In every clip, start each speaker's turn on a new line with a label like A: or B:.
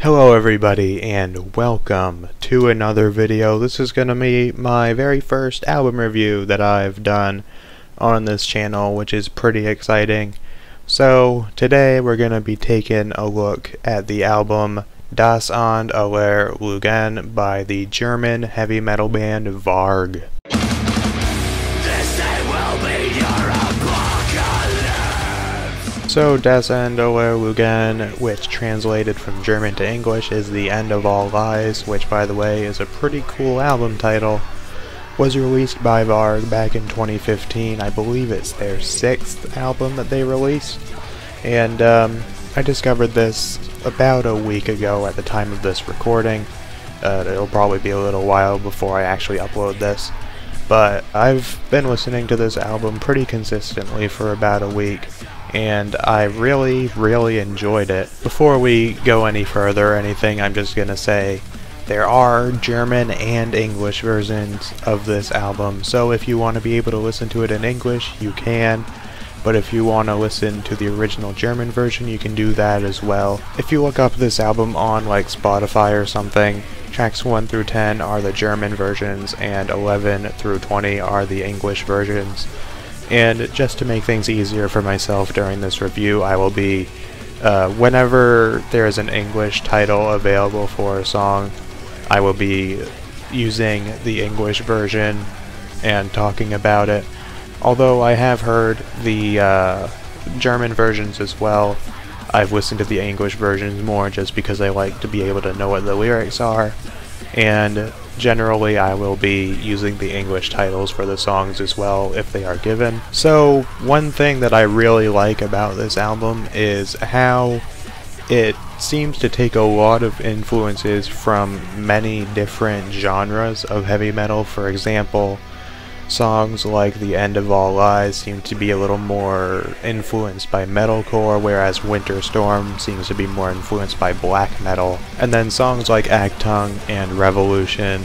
A: Hello everybody and welcome to another video. This is going to be my very first album review that I've done on this channel, which is pretty exciting. So today we're going to be taking a look at the album Das Ende Lügen by the German heavy metal band Varg. So Das Ende Lügen, which translated from German to English is The End of All Lies, which by the way is a pretty cool album title, was released by Varg back in 2015. I believe it's their 6th album that they released, and I discovered this about a week ago at the time of this recording. It'll probably be a little while before I actually upload this, but I've been listening to this album pretty consistently for about a week, and I really enjoyed it. Before we go any further or anything, I'm just gonna say there are German and English versions of this album, so if you want to be able to listen to it in English, you can, but if you want to listen to the original German version, you can do that as well. If you look up this album on like Spotify or something, tracks 1 through 10 are the German versions and 11 through 20 are the English versions. And just to make things easier for myself during this review, I will be, whenever there is an English title available for a song, I will be using the English version and talking about it. Although I have heard the German versions as well, I've listened to the English versions more just because I like to be able to know what the lyrics are, and generally I will be using the English titles for the songs as well if they are given. So one thing that I really like about this album is how it seems to take a lot of influences from many different genres of heavy metal. For example, songs like The End of All Lies seem to be a little more influenced by metalcore, whereas Winter Storm seems to be more influenced by black metal. And then songs like Achtung and Revolution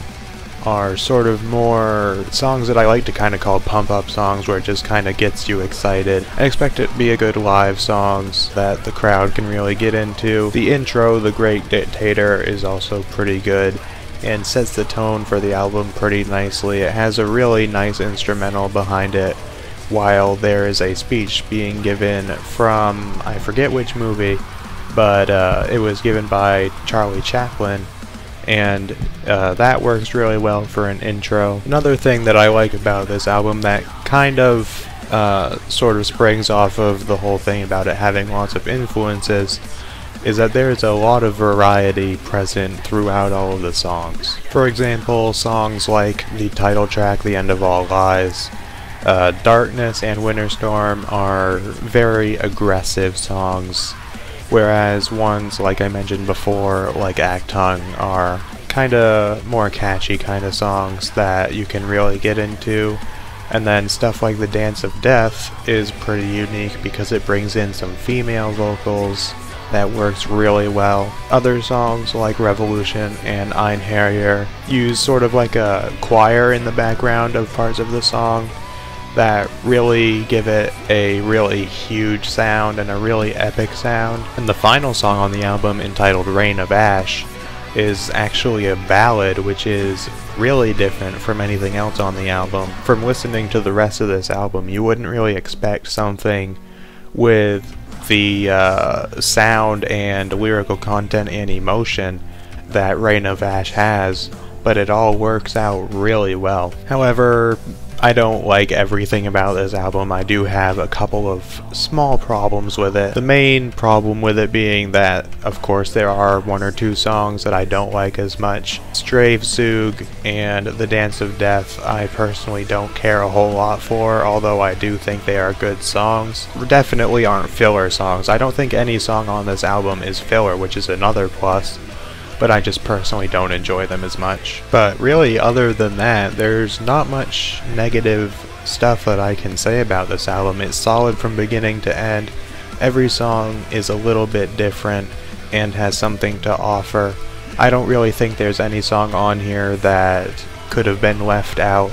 A: are sort of more songs that I like to kind of call pump-up songs, where it just kind of gets you excited. I expect it to be a good live songs that the crowd can really get into. The intro, The Great Dictator, is also pretty good and sets the tone for the album pretty nicely. It has a really nice instrumental behind it, while there is a speech being given from, I forget which movie, but it was given by Charlie Chaplin, and that works really well for an intro. Another thing that I like about this album that kind of sort of springs off of the whole thing about it having lots of influences is that there's a lot of variety present throughout all of the songs. For example, songs like the title track, The End of All Lies, Darkness and Winter Storm are very aggressive songs, whereas ones like I mentioned before, like Achtung, are kinda more catchy kind of songs that you can really get into. And then stuff like The Dance of Death is pretty unique because it brings in some female vocals that works really well. Other songs like Revolution and Ein Harrier use sort of like a choir in the background of parts of the song that really give it a really huge sound and a really epic sound. And the final song on the album, entitled Rain of Ash, is actually a ballad, which is really different from anything else on the album. From listening to the rest of this album, you wouldn't really expect something with the sound and lyrical content and emotion that Rain of Ash has, but it all works out really well. However, I don't like everything about this album. I do have a couple of small problems with it. The main problem with it being that, of course, there are 1 or 2 songs that I don't like as much. Strafzug and The Dance of Death I personally don't care a whole lot for, although I do think they are good songs. Definitely aren't filler songs. I don't think any song on this album is filler, which is another plus, but I just personally don't enjoy them as much. But really, other than that, there's not much negative stuff that I can say about this album. It's solid from beginning to end. Every song is a little bit different and has something to offer. I don't really think there's any song on here that could have been left out,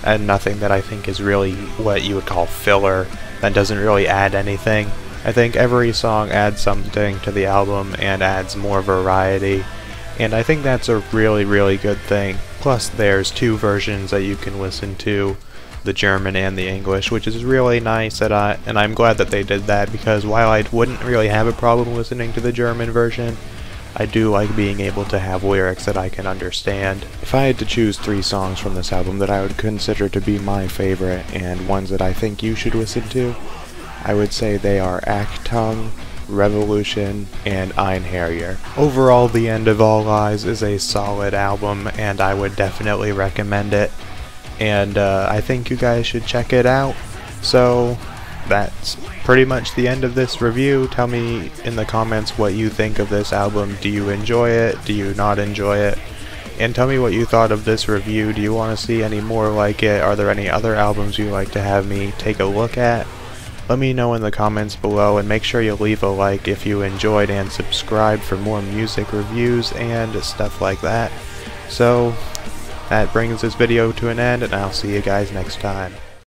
A: and nothing that I think is really what you would call filler, that doesn't really add anything. I think every song adds something to the album and adds more variety, and I think that's a really, really good thing. Plus there's 2 versions that you can listen to, the German and the English, which is really nice, and I'm glad that they did that, because while I wouldn't really have a problem listening to the German version, I do like being able to have lyrics that I can understand. If I had to choose 3 songs from this album that I would consider to be my favorite, and ones that I think you should listen to, I would say they are Achtung, Revolution, and Ein Herrier. Overall, The End of All Lies is a solid album, and I would definitely recommend it, and I think you guys should check it out. So that's pretty much the end of this review. Tell me in the comments what you think of this album. Do you enjoy it? Do you not enjoy it? And tell me what you thought of this review. Do you want to see any more like it? Are there any other albums you'd like to have me take a look at? Let me know in the comments below, and make sure you leave a like if you enjoyed, and subscribe for more music reviews and stuff like that. So that brings this video to an end, and I'll see you guys next time.